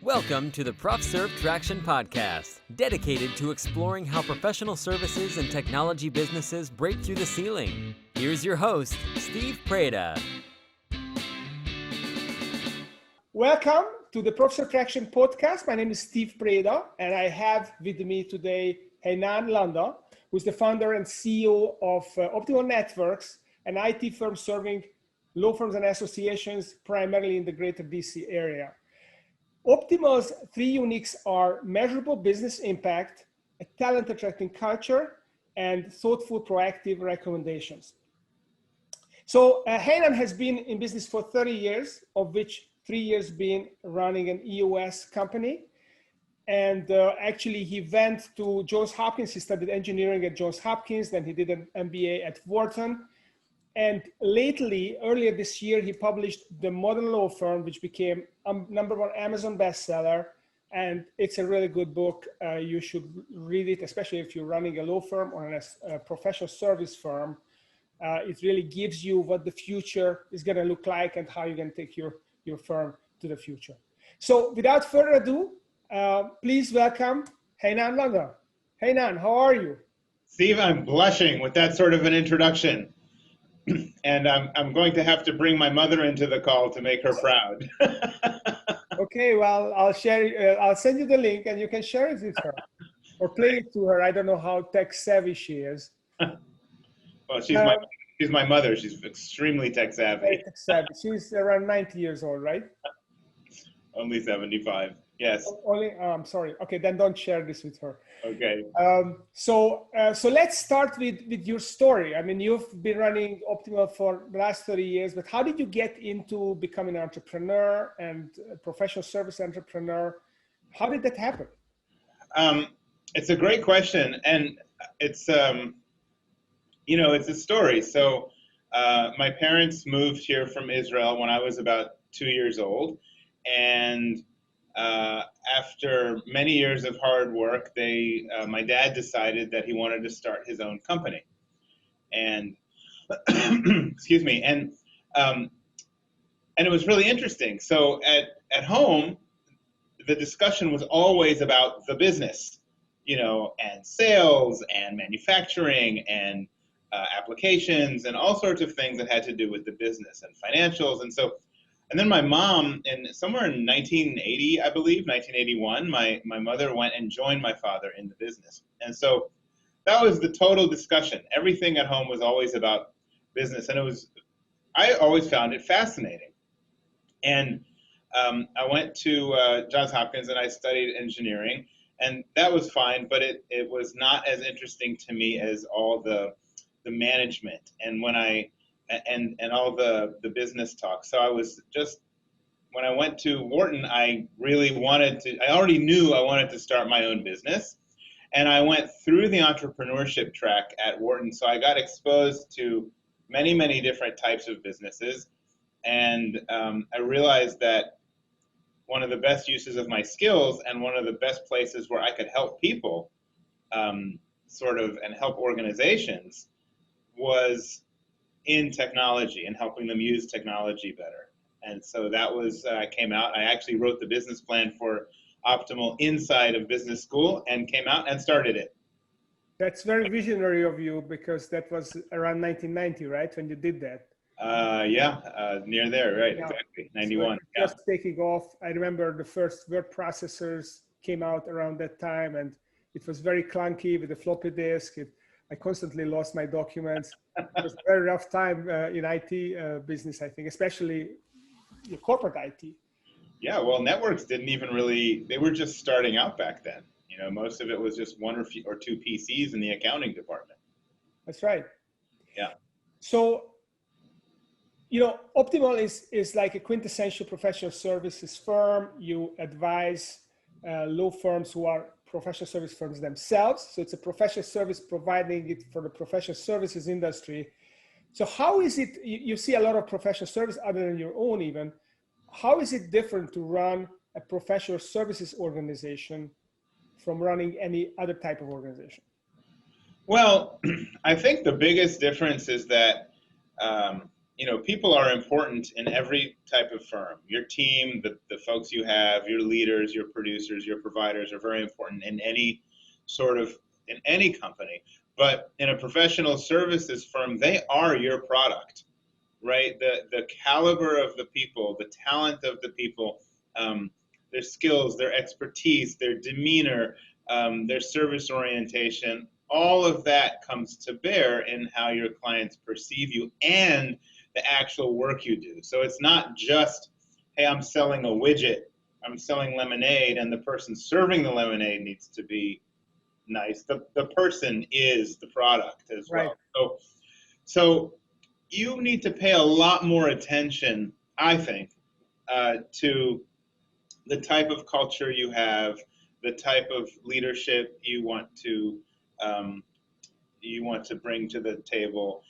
Welcome to the ProfServ Traction Podcast, dedicated to exploring how professional services and technology businesses break through the ceiling. Here's your host, Steve Preda. Welcome to the ProfServ Traction Podcast. My name is Steve Preda, and I have with me today Heinan Landa, who's the founder and CEO of Optimal Networks, an IT firm serving law firms and associations primarily in the greater DC area. Optimal's three uniques are measurable business impact, a talent attracting culture, and thoughtful proactive recommendations. So Heinan has been in business for 30 years, of which 3 years being running an EOS company. And actually he went to Johns Hopkins. He studied engineering at Johns Hopkins, then he did an MBA at Wharton. And lately, earlier this year, he published The Modern Law Firm, which became #1 Amazon bestseller. And it's a really good book. You should read it, especially if you're running a law firm or a professional service firm. It really gives you what the future is going to look like and how you're going to take your firm to the future. So without further ado, please welcome Heinan Landa. Heinan, how are you? Steve, I'm blushing with that sort of an introduction. And I'm going to have to bring my mother into the call to make her proud. Okay, well, I'll send you the link and you can share it with her or play it to her. I don't know how tech savvy she is. Well, she's my mother. She's extremely tech savvy. Tech savvy. She's around 90 years old, right? Only 75. Yes. I'm sorry. Okay, then don't share this with her. Okay. So let's start with your story. I mean, you've been running Optimal for the last 30 years, but how did you get into becoming an entrepreneur and a professional service entrepreneur? How did that happen? It's a great question, and it's it's a story. So my parents moved here from Israel when I was about 2 years old, and after many years of hard work, my dad decided that he wanted to start his own company, and excuse me, and it was really interesting. So at home, the discussion was always about the business, and sales and manufacturing and applications and all sorts of things that had to do with the business and financials, and then my mom, somewhere in 1980, I believe, 1981, my mother went and joined my father in the business. And so that was the total discussion. Everything at home was always about business. And I always found it fascinating. And I went to Johns Hopkins and I studied engineering. And that was fine, but it was not as interesting to me as all the management. And and all the business talk. So when I went to Wharton, I already knew I wanted to start my own business. And I went through the entrepreneurship track at Wharton. So I got exposed to many, many different types of businesses. And I realized that one of the best uses of my skills and one of the best places where I could help people and help organizations was in technology and helping them use technology better. And so that was, came out. I actually wrote the business plan for Optimal inside of business school and came out and started it. That's very visionary of you because that was around 1990, right? When you did that. Near there, right? Yeah. Exactly, 91. So just taking off. I remember the first word processors came out around that time and it was very clunky with the floppy disk. I constantly lost my documents. It was a very rough time in IT business, I think, especially corporate IT. Yeah, well, networks didn't even they were just starting out back then. Most of it was just one or two PCs in the accounting department. That's right. Yeah. So, Optimal is like a quintessential professional services firm. You advise law firms who are professional service firms themselves. So it's a professional service providing it for the professional services industry. So how is it, you see a lot of professional service other than your own even, how is it different to run a professional services organization from running any other type of organization? Well, I think the biggest difference is that people are important in every type of firm. Your team, the folks you have, your leaders, your producers, your providers are very important in any in any company. But in a professional services firm, they are your product, right? The caliber of the people, the talent of the people, their skills, their expertise, their demeanor, their service orientation, all of that comes to bear in how your clients perceive you and the actual work you do. So it's not just, hey, I'm selling a widget, I'm selling lemonade, and the person serving the lemonade needs to be nice. The person is the product as well. Right. So you need to pay a lot more attention, I think, to the type of culture you have, the type of leadership you want to bring to the table,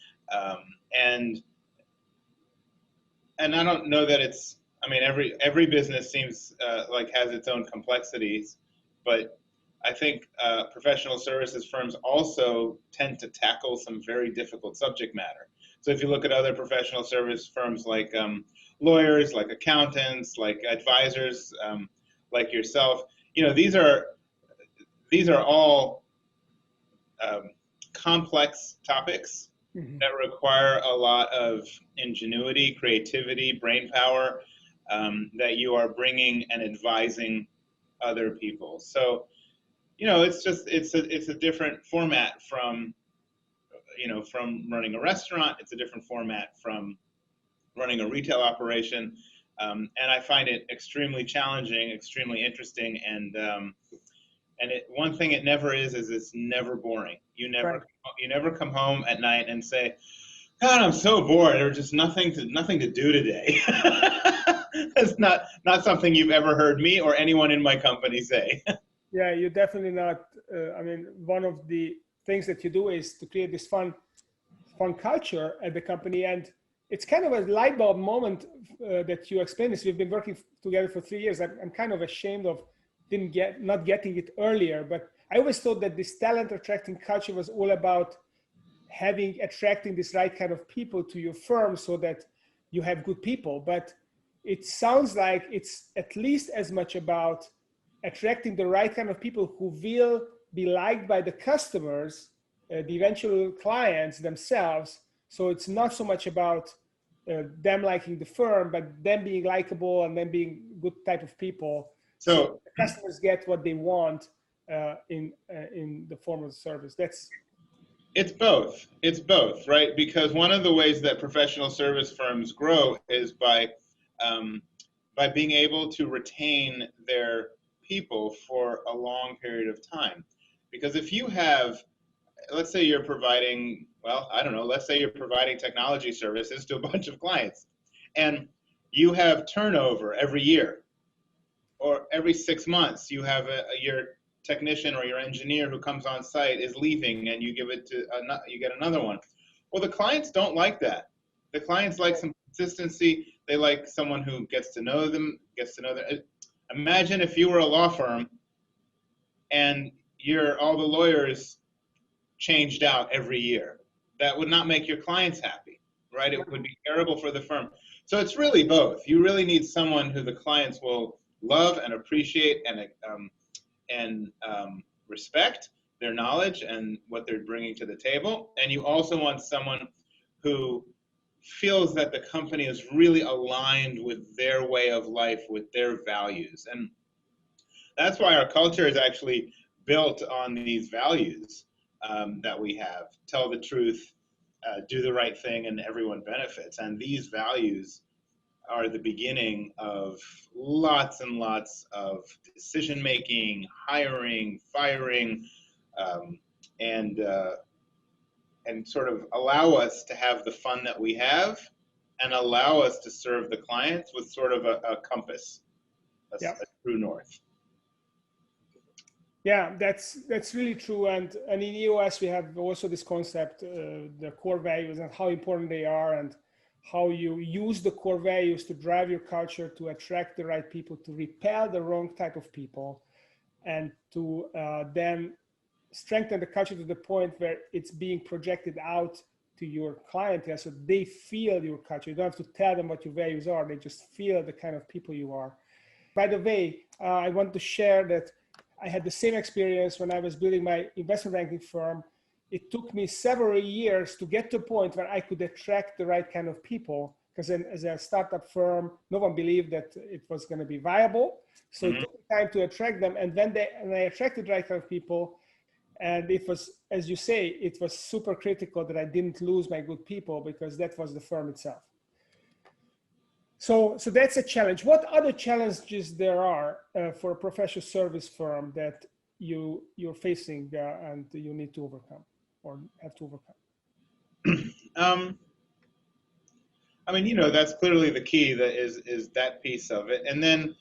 and I don't know that it's. I mean, every business seems like has its own complexities, but I think professional services firms also tend to tackle some very difficult subject matter. So if you look at other professional service firms like lawyers, like accountants, like advisors, like yourself, these are all complex topics that require a lot of ingenuity, creativity, brain power that you are bringing and advising other people. So, it's a different format from running a restaurant. It's a different format from running a retail operation, and I find it extremely challenging, extremely interesting, and one thing it never is it's never boring. You never come home at night and say, God, I'm so bored. There's just nothing to do today. That's not something you've ever heard me or anyone in my company say. Yeah, you're definitely not. One of the things that you do is to create this fun culture at the company, and it's kind of a light bulb moment that you explained this. We've been working together for 3 years. I'm kind of ashamed of not getting it earlier, but I always thought that this talent attracting culture was all about attracting this right kind of people to your firm so that you have good people. But it sounds like it's at least as much about attracting the right kind of people who will be liked by the customers, the eventual clients themselves. So it's not so much about them liking the firm, but them being likable and them being good type of people. So the customers get what they want in the form of service. It's both, right? Because one of the ways that professional service firms grow is by being able to retain their people for a long period of time. Because if you have, let's say you're providing, let's say you're providing technology services to a bunch of clients, and you have turnover every year, or every 6 months, you have your technician or your engineer who comes on site is leaving, and you get another one. Well, the clients don't like that. The clients like some consistency. They like someone who gets to know them. Imagine if you were a law firm and all the lawyers changed out every year. That would not make your clients happy, right? It would be terrible for the firm. So it's really both. You really need someone who the clients will love and appreciate and respect their knowledge and what they're bringing to the table. And you also want someone who feels that the company is really aligned with their way of life, with their values. And that's why our culture is actually built on these values that we have. Tell the truth, do the right thing, and everyone benefits. And these values are the beginning of lots and lots of decision making, hiring, firing, and sort of allow us to have the fun that we have, and allow us to serve the clients with sort of a compass, a true north. Yeah, that's really true. And in EOS, we have also this concept, the core values and how important they are, and how you use the core values to drive your culture, to attract the right people, to repel the wrong type of people, and to then strengthen the culture to the point where it's being projected out to your clientele, so they feel your culture. You don't have to tell them what your values are. They just feel the kind of people you are. By the way, I want to share that I had the same experience when I was building my investment banking firm. It took me several years to get to a point where I could attract the right kind of people, because as a startup firm, no one believed that it was going to be viable. So it took time to attract them. And then I attracted the right kind of people. And it was, as you say, it was super critical that I didn't lose my good people, because that was the firm itself. So that's a challenge. What other challenges there are for a professional service firm that you're facing and you need to overcome or have to overcome? I mean, that's clearly the key. That is that piece of it. And then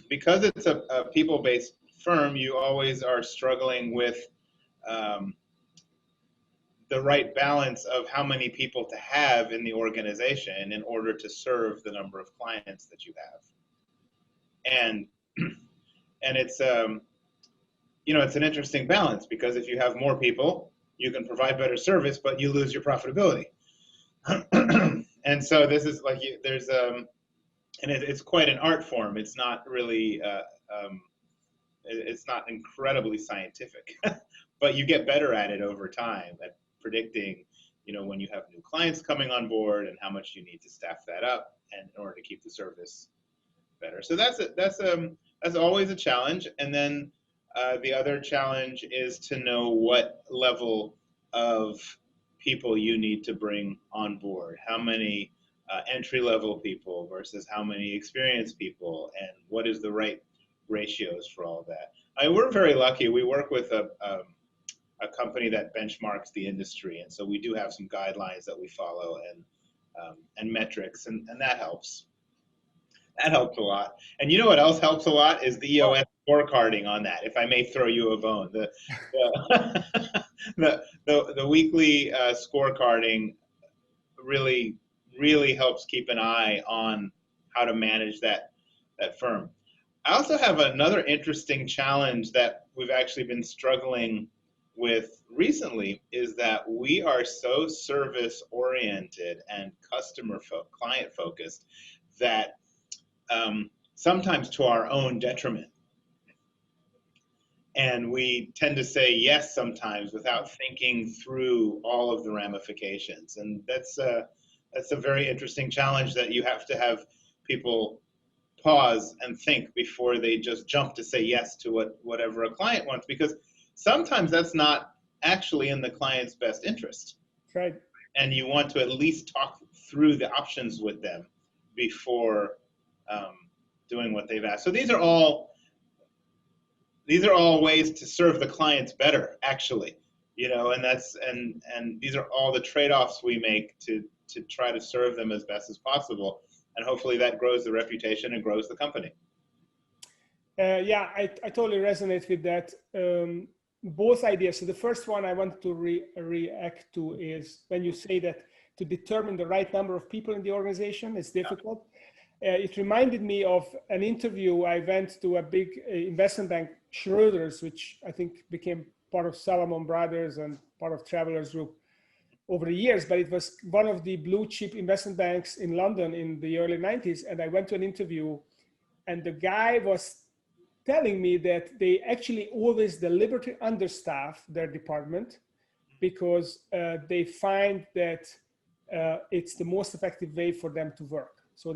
because it's a people-based firm, you always are struggling with the right balance of how many people to have in the organization in order to serve the number of clients that you have. And it's it's an interesting balance, because if you have more people, you can provide better service, but you lose your profitability. And so this is like it's quite an art form. It's not really it's not incredibly scientific, but you get better at it over time, at predicting, when you have new clients coming on board and how much you need to staff that up and in order to keep the service better. So that's always a challenge. And then the other challenge is to know what level of people you need to bring on board. How many entry-level people versus how many experienced people, and what is the right ratios for all of that. We're very lucky. We work with a company that benchmarks the industry, and so we do have some guidelines that we follow and metrics, and that helps. That helps a lot. And you know what else helps a lot is the EOS scorecarding on that, if I may throw you a bone. The weekly scorecarding really helps keep an eye on how to manage that firm. I also have another interesting challenge that we've actually been struggling with recently, is that we are so service oriented and client focused that sometimes to our own detriment. And we tend to say yes sometimes without thinking through all of the ramifications. And that's a very interesting challenge, that you have to have people pause and think before they just jump to say yes to whatever a client wants, because sometimes that's not actually in the client's best interest. Right. And you want to at least talk through the options with them before doing what they've asked. So these are all ways to serve the clients better, actually, and these are all the trade-offs we make to try to serve them as best as possible. And hopefully that grows the reputation and grows the company. Yeah, I totally resonate with that. Both ideas. So the first one I want to react to is when you say that to determine the right number of people in the organization is difficult. It reminded me of an interview. I went to a big investment bank, Schroders, which I think became part of Salomon Brothers and part of Travelers Group over the years, but it was one of the blue chip investment banks in London in the early 90s. And I went to an interview, and the guy was telling me that they actually always deliberately understaff their department because they find that it's the most effective way for them to work. So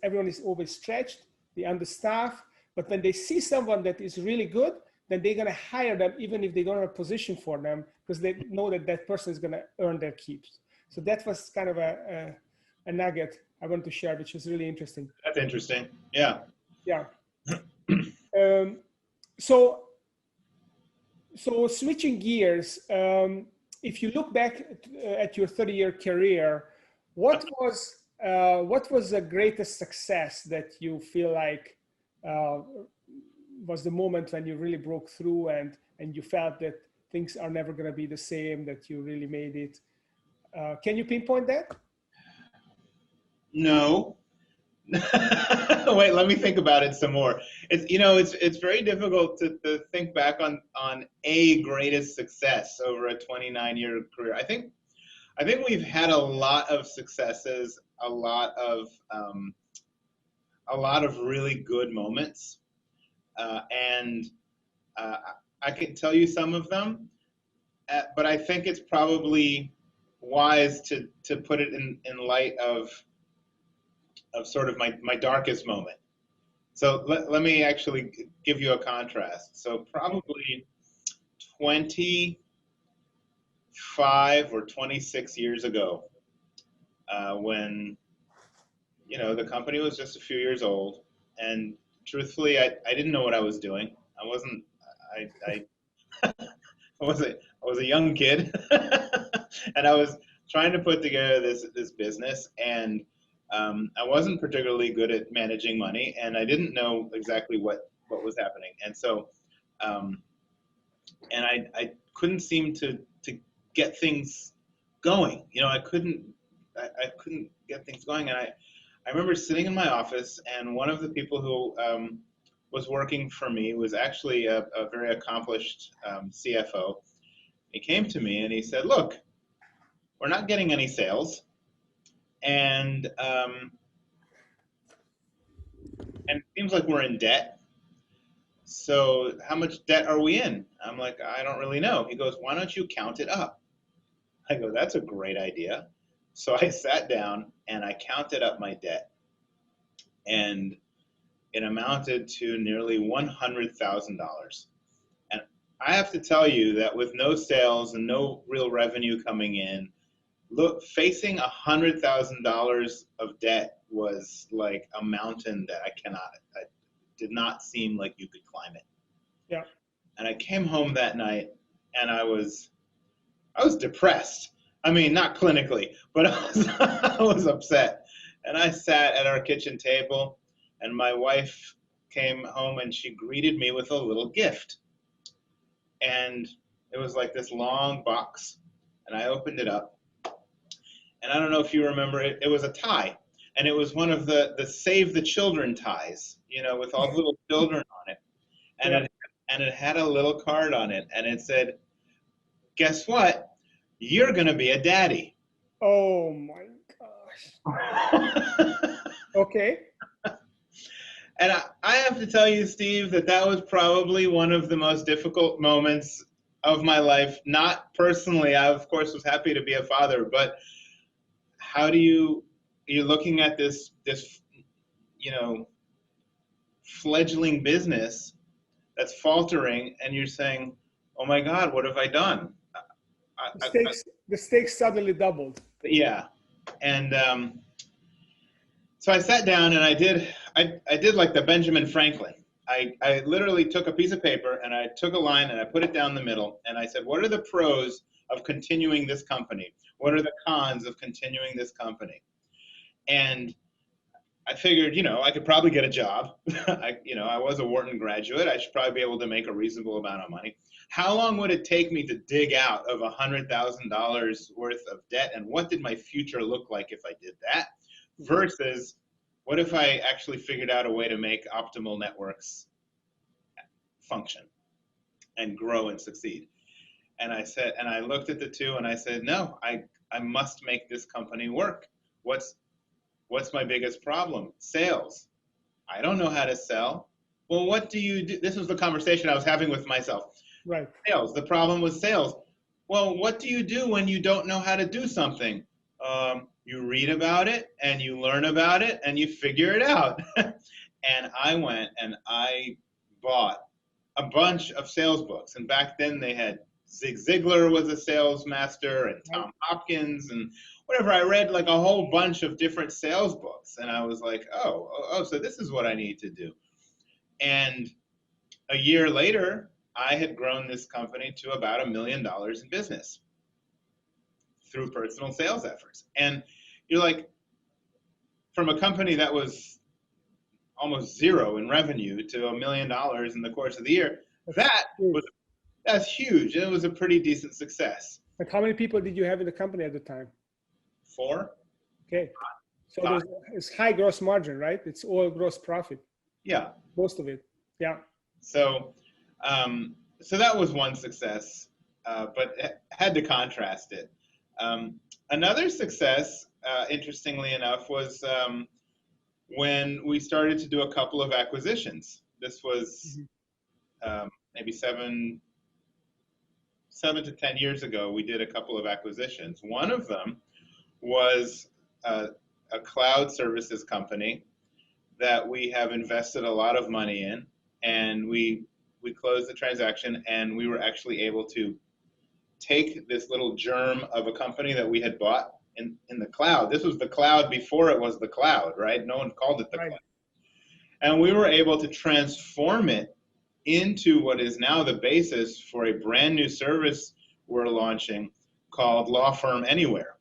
everyone is always stretched, they understaff, but when they see someone that is really good, then they're going to hire them even if they don't have a position for them, because they know that that person is going to earn their keeps. So that was kind of a nugget I want to share, which is really interesting. That's interesting. Yeah. Yeah. So switching gears, if you look back at your 30-year career, what was the greatest success that you feel like was the moment when you really broke through and you felt that things are never going to be the same, that you really made it? Can you pinpoint that? No. Wait, let me think about it some more. It's very difficult to think back on a greatest success over a 29-year career. I think I think we've had a lot of successes, a lot of really good moments, and I can tell you some of them, but I think it's probably wise to put it in light of sort of my darkest moment. So let me actually give you a contrast. So probably 25 or 26 years ago, when the company was just a few years old, and truthfully, I didn't know what I was doing. I wasn't. I was a young kid, and I was trying to put together this business, and I wasn't particularly good at managing money, and I didn't know exactly what was happening, and so and I couldn't seem to get things going. I couldn't get things going, and I remember sitting in my office, and one of the people who was working for me was actually a very accomplished CFO. He came to me and he said, "Look, we're not getting any sales, and it seems like we're in debt. So how much debt are we in?" I'm like, "I don't really know." He goes, "Why don't you count it up?" I go, "That's a great idea." So I sat down and I counted up my debt, and it amounted to nearly $100,000. And I have to tell you that with no sales and no real revenue coming in, facing $100,000 of debt was like a mountain that I did not seem like you could climb it. Yeah. And I came home that night and I was depressed. I mean, not clinically, but I was upset. And I sat at our kitchen table, and my wife came home and she greeted me with a little gift. And it was like this long box, and I opened it up. And I don't know if you remember it, it was a tie. And it was one of the Save the Children ties, with all the little children on it. And it had a little card on it, and it said, "Guess what? You're going to be a daddy." Oh my gosh. Okay. And I have to tell you, Steve, that was probably one of the most difficult moments of my life. Not personally, I of course was happy to be a father, but how do you're looking at this fledgling business that's faltering, and you're saying, "Oh my God, what have I done?" The stakes suddenly doubled. Yeah, and so I sat down and I did like the Benjamin Franklin. I literally took a piece of paper and I took a line and I put it down the middle, and I said, "What are the pros of continuing this company? What are the cons of continuing this company?" And I figured, I could probably get a job. I was a Wharton graduate. I should probably be able to make a reasonable amount of money. How long would it take me to dig out of $100,000 worth of debt? And what did my future look like if I did that? Versus, what if I actually figured out a way to make Optimal Networks function and grow and succeed? And I looked at the two and I said, no, I must make this company work. What's my biggest problem? Sales. I don't know how to sell. Well, what do you do? This was the conversation I was having with myself. Right. Sales. The problem was sales. Well, what do you do when you don't know how to do something? You read about it and you learn about it and you figure it out. And I went and I bought a bunch of sales books. And back then they had Zig Ziglar was a sales master, and Tom Hopkins, and whatever. I read like a whole bunch of different sales books, and I was like, oh, so this is what I need to do. And a year later, I had grown this company to about $1 million in business through personal sales efforts. And you're like, from a company that was almost zero in revenue to $1 million in the course of the year, that's huge. It was a pretty decent success. Like, how many people did you have in the company at the time? 4. Okay. So it's high gross margin, right? It's all gross profit. Yeah. Most of it. Yeah. So that was one success, but had to contrast it. Another success, interestingly enough, was when we started to do a couple of acquisitions. This was maybe seven to 10 years ago. We did a couple of acquisitions. One of them was a cloud services company that we have invested a lot of money in, and we closed the transaction, and we were actually able to take this little germ of a company that we had bought in the cloud. This was the cloud before it was the cloud, right? No one called it the cloud. And we were able to transform it into what is now the basis for a brand new service we're launching called Law Firm Anywhere.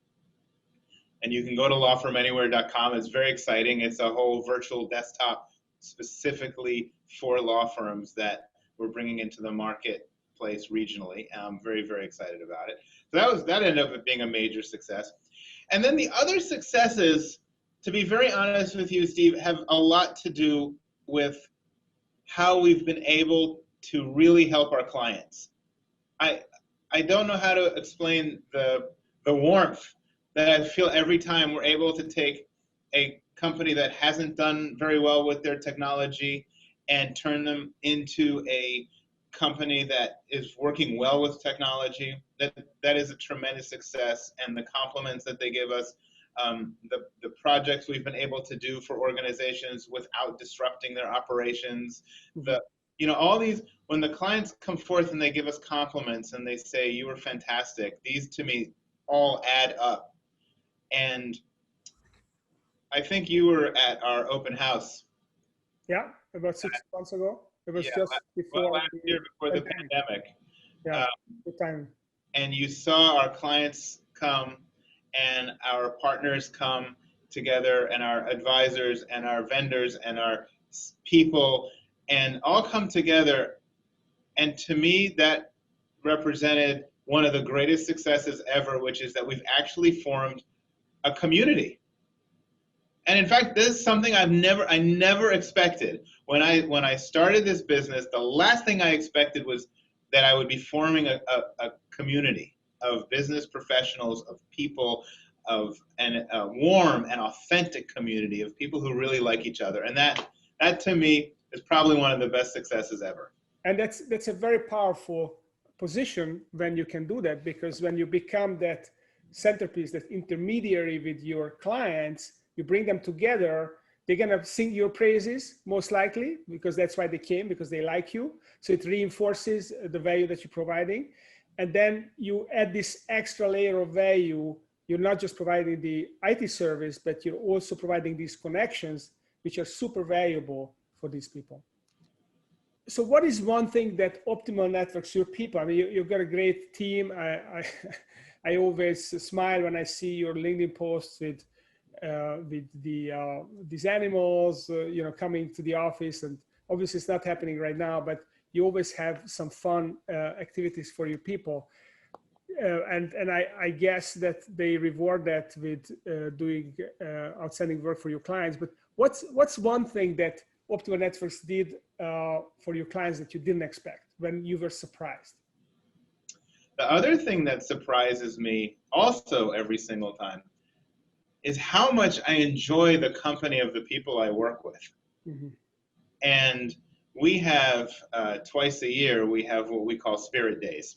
And you can go to lawfirmanywhere.com. It's very exciting. It's a whole virtual desktop specifically for law firms that we're bringing into the marketplace regionally. I'm very, very excited about it. So that ended up being a major success. And then the other successes, to be very honest with you, Steve, have a lot to do with how we've been able to really help our clients. I don't know how to explain the warmth that I feel every time we're able to take a company that hasn't done very well with their technology and turn them into a company that is working well with technology. That is a tremendous success, and the compliments that they give us, the projects we've been able to do for organizations without disrupting their operations, all these, when the clients come forth and they give us compliments and they say, you were fantastic, these to me all add up. And I think you were at our open house. Yeah, about 6 months ago. It was just before last year, before the pandemic. Yeah, good time. And you saw our clients come and our partners come together and our advisors and our vendors and our people and all come together. And to me, that represented one of the greatest successes ever, which is that we've actually formed a community. And in fact, this is something I never expected. When I started this business, the last thing I expected was that I would be forming a community of business professionals, of people, and a warm and authentic community of people who really like each other. And that to me is probably one of the best successes ever. And that's a very powerful position when you can do that, because when you become that centerpiece, that intermediary with your clients, you bring them together, they're going to sing your praises, most likely, because that's why they came, because they like you. So it reinforces the value that you're providing. And then you add this extra layer of value. You're not just providing the IT service, but you're also providing these connections, which are super valuable for these people. So what is one thing that Optimal Networks, your people, I mean, you've got a great team. I always smile when I see your LinkedIn posts with these animals, coming to the office. And obviously it's not happening right now, but you always have some fun activities for your people. And I guess that they reward that with doing outstanding work for your clients. But what's one thing that Optimal Networks did for your clients that you didn't expect, when you were surprised? The other thing that surprises me also every single time is how much I enjoy the company of the people I work with. Mm-hmm. And we have twice a year, we have what we call Spirit Days.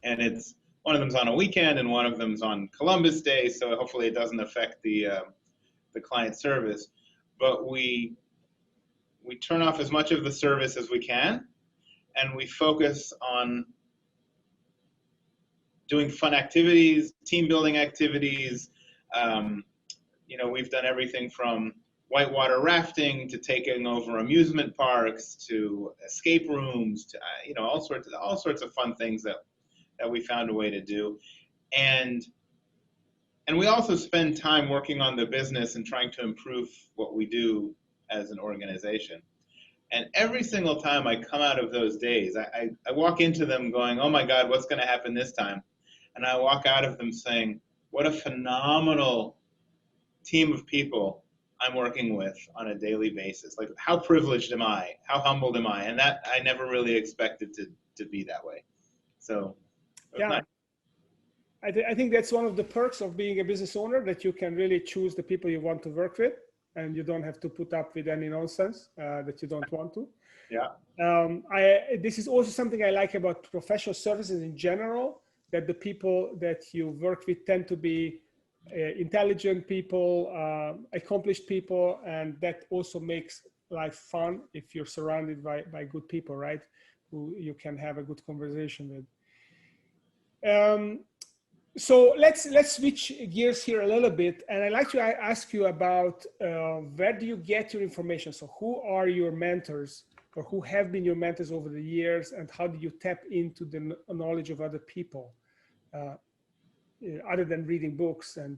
And it's one of them's on a weekend and one of them's on Columbus Day, so hopefully it doesn't affect the client service. But we turn off as much of the service as we can, and we focus on doing fun activities, team building activities. We've done everything from whitewater rafting to taking over amusement parks to escape rooms to all sorts of fun things that we found a way to do. And we also spend time working on the business and trying to improve what we do as an organization. And every single time I come out of those days, I walk into them going, oh my God, what's going to happen this time? And I walk out of them saying, what a phenomenal team of people I'm working with on a daily basis. Like, how privileged am I? How humbled am I? And that I never really expected to be that way. So, yeah. Nice. I think that's one of the perks of being a business owner, that you can really choose the people you want to work with, and you don't have to put up with any nonsense that you don't want to. Yeah. This is also something I like about professional services in general, that the people that you work with tend to be intelligent people, accomplished people, and that also makes life fun if you're surrounded by good people, right? Who you can have a good conversation with. So let's switch gears here a little bit, and I'd like to ask you about where do you get your information? So who are your mentors, or who have been your mentors over the years, and how do you tap into the knowledge of other people, other than reading books and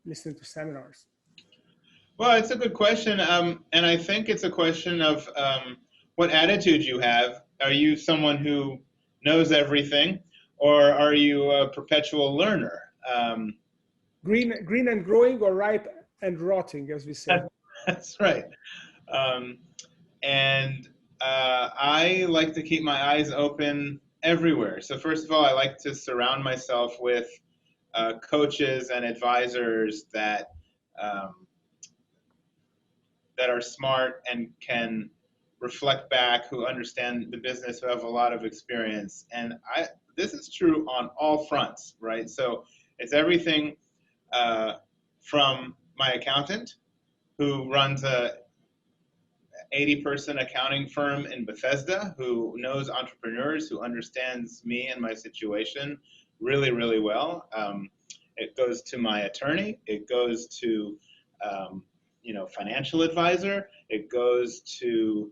listening to seminars? Well, it's a good question, and I think it's a question of what attitude you have. Are you someone who knows everything, or are you a perpetual learner? Green and growing, or ripe and rotting, as we say. That's right. And I like to keep my eyes open everywhere. So first of all, I like to surround myself with coaches and advisors that are smart and can reflect back, who understand the business, who have a lot of experience. And this is true on all fronts, right? So it's everything from my accountant, who runs a 80-person accounting firm in Bethesda, who knows entrepreneurs, who understands me and my situation really, really well. It goes to my attorney. It goes to financial advisor. It goes to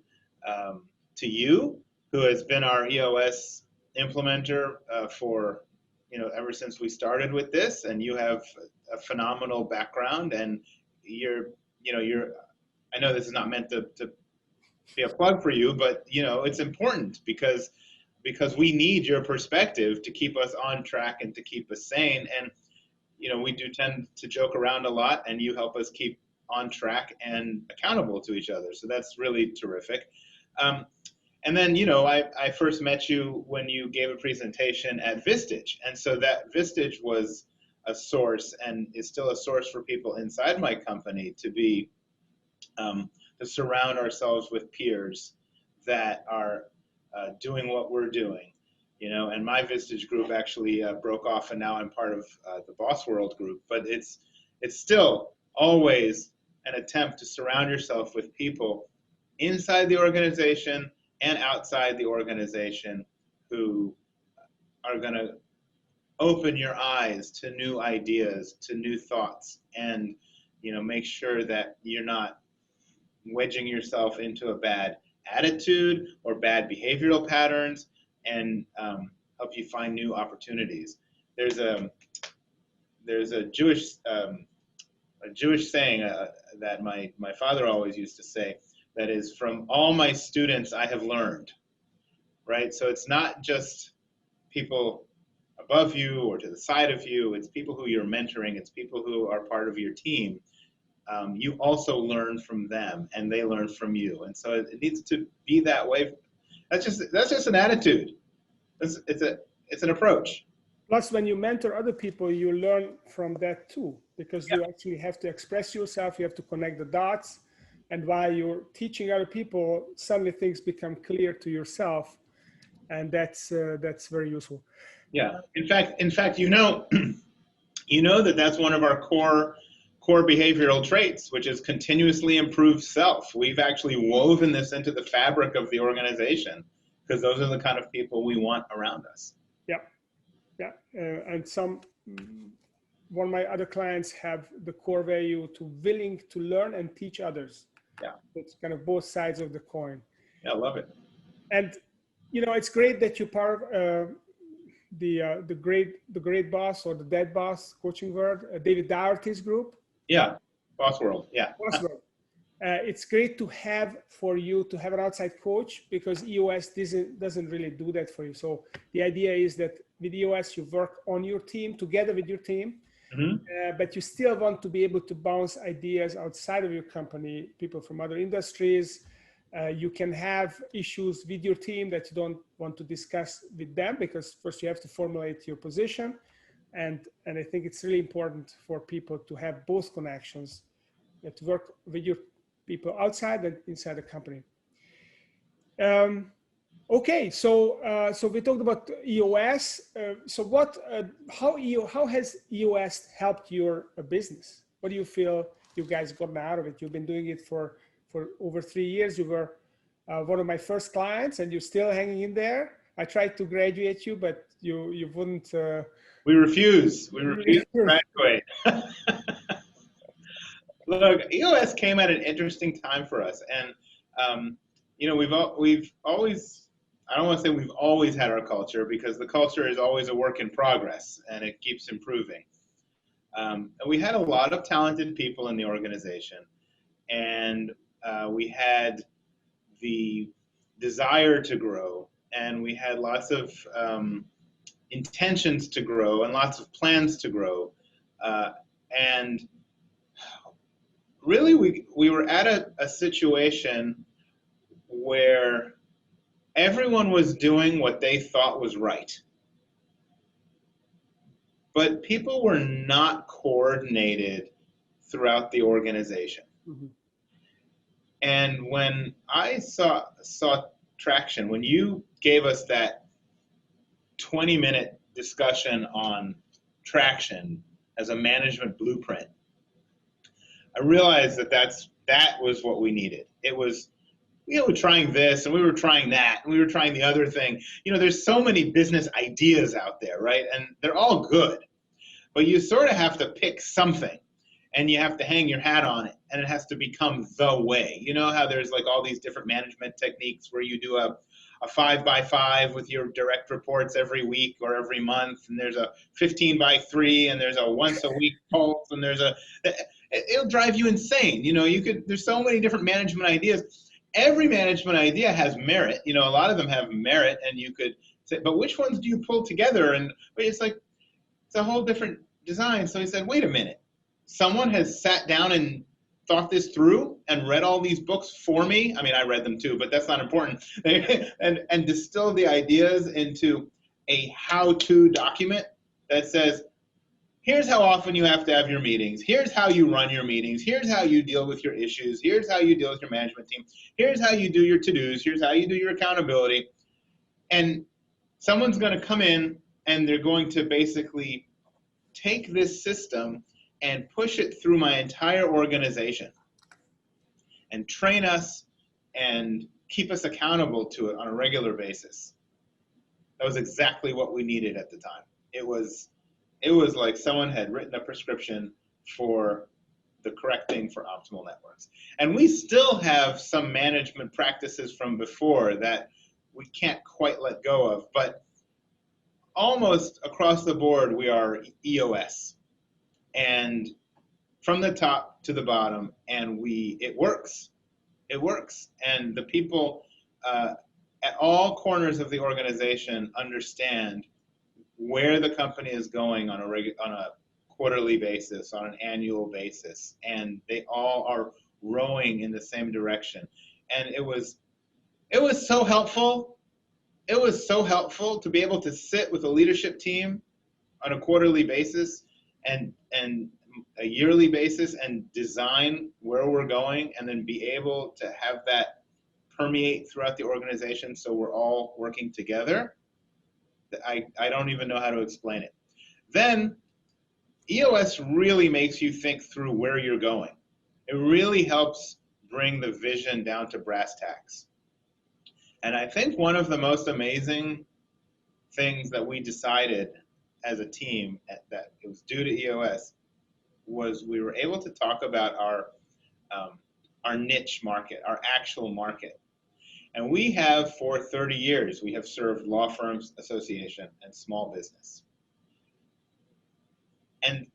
you, who has been our EOS implementer for ever since we started with this, and you have a phenomenal background, and you're I know this is not meant to be a plug for you, but it's important because we need your perspective to keep us on track and to keep us sane. And we do tend to joke around a lot, and you help us keep on track and accountable to each other. So that's really terrific. And then, I first met you when you gave a presentation at Vistage. And so that Vistage was a source, and is still a source for people inside my company to be, to surround ourselves with peers that are doing what we're doing. And my Vistage group actually broke off, and now I'm part of the Boss World group. But it's still always an attempt to surround yourself with people inside the organization and outside the organization who are going to open your eyes to new ideas, to new thoughts, and make sure that you're not wedging yourself into a bad attitude or bad behavioral patterns, and help you find new opportunities. There's a Jewish saying that my father always used to say, that is, from all my students I have learned, right? So it's not just people above you or to the side of you, it's people who you're mentoring, it's people who are part of your team. You also learn from them, and they learn from you. And so it needs to be that way. That's just an attitude. It's an approach. Plus, when you mentor other people, you learn from that too, because you actually have to express yourself, you have to connect the dots. And while you're teaching other people, suddenly things become clear to yourself. And that's very useful. Yeah. In fact, that's one of our core behavioral traits, which is continuously improved self. We've actually woven this into the fabric of the organization, because those are the kind of people we want around us. Yeah. And one of my other clients have the core value to willing to learn and teach others. Yeah. It's kind of both sides of the coin. Yeah, I love it. And it's great that you're part of the great boss, or the dead boss coaching world, David Dougherty's group. Yeah, Boss World. Yeah. Boss World. It's great to have an outside coach, because EOS doesn't really do that for you. So the idea is that with EOS, you work on your team, together with your team, but you still want to be able to bounce ideas outside of your company, people from other industries. You can have issues with your team that you don't want to discuss with them, because first you have to formulate your position. And I think it's really important for people to have both connections, to work with your people outside and inside the company. Okay, so we talked about EOS. So how has EOS helped your business? What do you feel you guys gotten out of it? You've been doing it for over 3 years. You were one of my first clients, and you're still hanging in there. I tried to graduate you, but you wouldn't. We refuse. We refuse to graduate. Look, EOS came at an interesting time for us, and you know, we've always, I don't want to say we've always had our culture, because the culture is always a work in progress and it keeps improving. And we had a lot of talented people in the organization, and we had the desire to grow, and we had lots of intentions to grow and lots of plans to grow. And really, we were at a situation where everyone was doing what they thought was right, but people were not coordinated throughout the organization. Mm-hmm. And when I saw traction, when you gave us that 20-minute discussion on traction as a management blueprint, I realized that was what we needed. It was, you know, we're trying this and we were trying that and we were trying the other thing. You know, there's so many business ideas out there, right? And they're all good, but you sort of have to pick something and you have to hang your hat on it, and it has to become the way. You know how there's like all these different management techniques where you do a 5x5 with your direct reports every week or every month, and there's a 15x3, and there's a once a week pulse, and it'll drive you insane. You know, there's so many different management ideas. Every management idea has merit. You know, a lot of them have merit, and you could say, but which ones do you pull together? And it's like, it's a whole different design. So he said, wait a minute. Someone has sat down and thought this through and read all these books for me. I mean, I read them too, but that's not important. and distilled the ideas into a how-to document that says, here's how often you have to have your meetings. Here's how you run your meetings. Here's how you deal with your issues. Here's how you deal with your management team. Here's how you do your to-dos. Here's how you do your accountability. And someone's going to come in and they're going to basically take this system and push it through my entire organization and train us and keep us accountable to it on a regular basis. That was exactly what we needed at the time. It was like someone had written a prescription for the correct thing for Optimal Networks. And we still have some management practices from before that we can't quite let go of, but almost across the board, we are EOS. And from the top to the bottom, and it works. It works. And the people at all corners of the organization understand where the company is going on a quarterly basis, on an annual basis, and they all are rowing in the same direction. And it was so helpful. It was so helpful to be able to sit with a leadership team on a quarterly basis and a yearly basis and design where we're going, and then be able to have that permeate throughout the organization so we're all working together. I don't even know how to explain it. Then EOS really makes you think through where you're going. It really helps bring the vision down to brass tacks. And I think one of the most amazing things that we decided as a team that it was due to EOS was we were able to talk about our niche market, our actual market. And we have, for 30 years, we have served law firms, association, and small business. And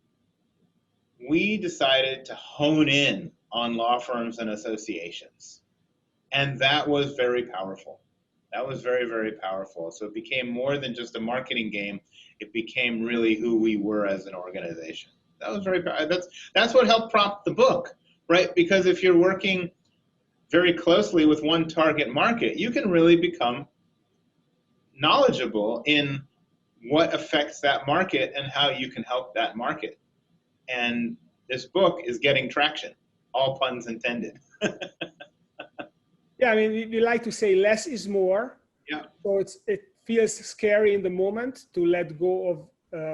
we decided to hone in on law firms and associations. And that was very powerful. That was very, very powerful. So it became more than just a marketing game. It became really who we were as an organization. That was very powerful. That's what helped prompt the book, right? Because if you're working very closely with one target market, you can really become knowledgeable in what affects that market and how you can help that market. And this book is getting traction, all puns intended. Yeah, I mean, we like to say less is more. Yeah. So it feels scary in the moment to let go of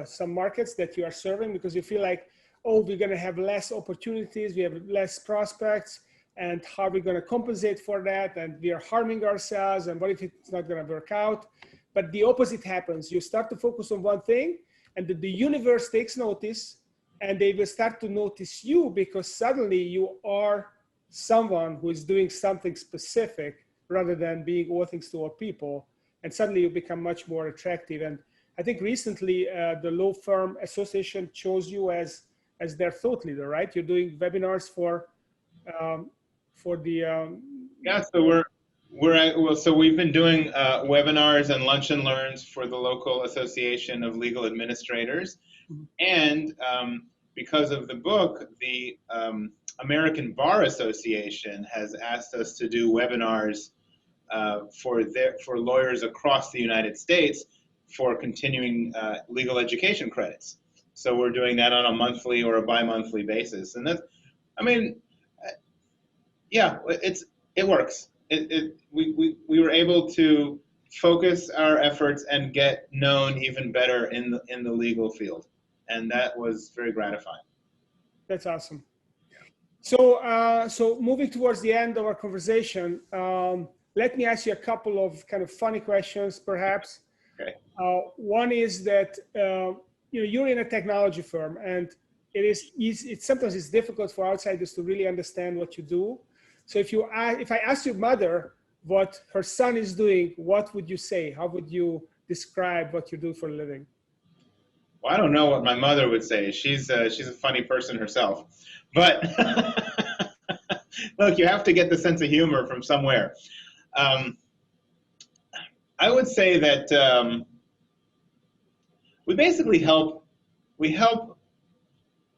some markets that you are serving, because you feel like, oh, we're going to have less opportunities, we have less prospects, and how are we going to compensate for that? And we are harming ourselves, and what if it's not going to work out? But the opposite happens. You start to focus on one thing, and the universe takes notice, and they will start to notice you, because suddenly you are someone who is doing something specific rather than being all things to all people. And suddenly you become much more attractive. And I think recently the Law Firm Association chose you as their thought leader, right? You're doing webinars for the Yeah, so we've been doing webinars and lunch and learns for the local association of legal administrators. And because of the book, the American Bar Association has asked us to do webinars for lawyers across the United States for continuing legal education credits. So we're doing that on a monthly or a bi-monthly basis, and that's, I mean, yeah, it works. We were able to focus our efforts and get known even better in the legal field, and that was very gratifying. That's awesome. So so moving towards the end of our conversation, let me ask you a couple of kind of funny questions, perhaps. Okay. One is that you're in a technology firm, and it is easy. Sometimes it's difficult for outsiders to really understand what you do. So if I ask your mother what her son is doing, what would you say? How would you describe what you do for a living? Well, I don't know what my mother would say. She's a funny person herself. But look, you have to get the sense of humor from somewhere. I would say that we basically help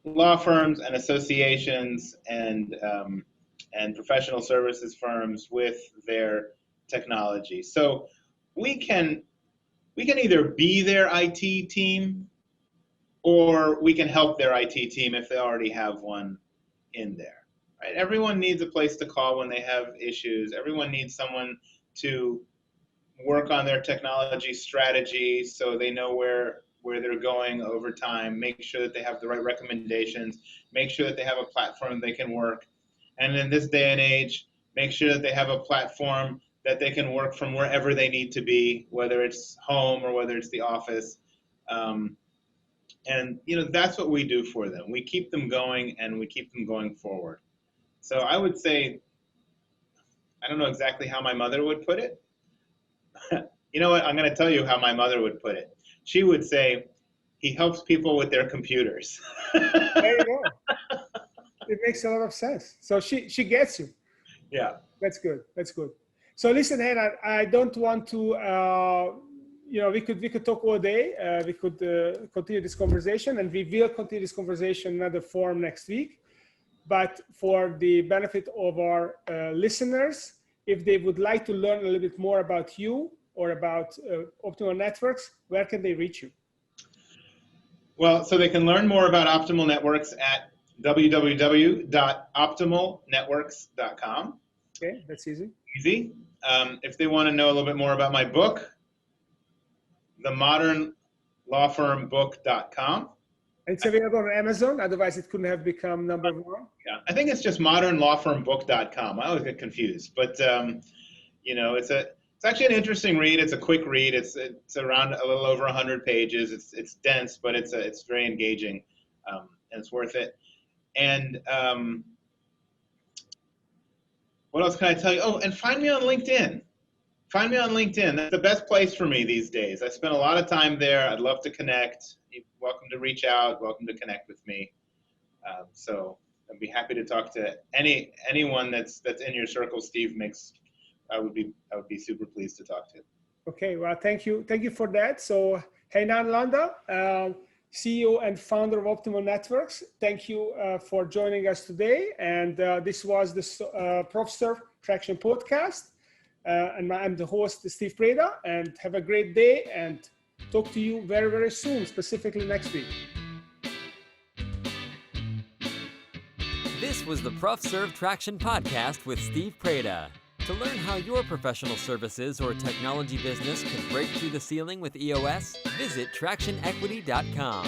law firms and associations and professional services firms with their technology. So we can either be their IT team, or we can help their IT team if they already have one in there. Right? Everyone needs a place to call when they have issues. Everyone needs someone to work on their technology strategy so they know where they're going over time, make sure that they have the right recommendations, make sure that they have a platform they can work. And in this day and age, make sure that they have a platform that they can work from wherever they need to be, whether it's home or whether it's the office. And that's what we do for them. We keep them going, and we keep them going forward. So I would say, I don't know exactly how my mother would put it. You know what? I'm going to tell you how my mother would put it. She would say, he helps people with their computers. There you go. It makes a lot of sense. So she gets you. Yeah. That's good. That's good. So listen, Heinan, I don't want to, we could talk all day. We could continue this conversation, and we will continue this conversation in another forum next week. But for the benefit of our listeners, if they would like to learn a little bit more about you or about Optimal Networks, where can they reach you? Well, so they can learn more about Optimal Networks at www.optimalnetworks.com. Okay, that's easy. Easy. If they want to know a little bit more about my book, themodernlawfirmbook.com. It's available on Amazon, otherwise it couldn't have become number one. Yeah, I think it's just modernlawfirmbook.com. I always get confused, but it's actually an interesting read. It's a quick read. It's around a little over 100 pages. It's dense, but it's very engaging, and it's worth it. And what else can I tell you? Oh, and find me on LinkedIn. Find me on LinkedIn. That's the best place for me these days. I spend a lot of time there. I'd love to connect. You're welcome to reach out. Welcome to connect with me. So I'd be happy to talk to anyone that's in your circle. Steve I would be super pleased to talk to. Okay, well, thank you for that. So Heinan Landa, CEO and founder of Optimal Networks, thank you for joining us today. And this was the ProfServ Traction Podcast. And I'm the host, Steve Preda, and have a great day, and talk to you very, very soon, specifically next week. This was the ProfServ Traction Podcast with Steve Preda. To learn how your professional services or technology business can break through the ceiling with EOS, visit tractionequity.com.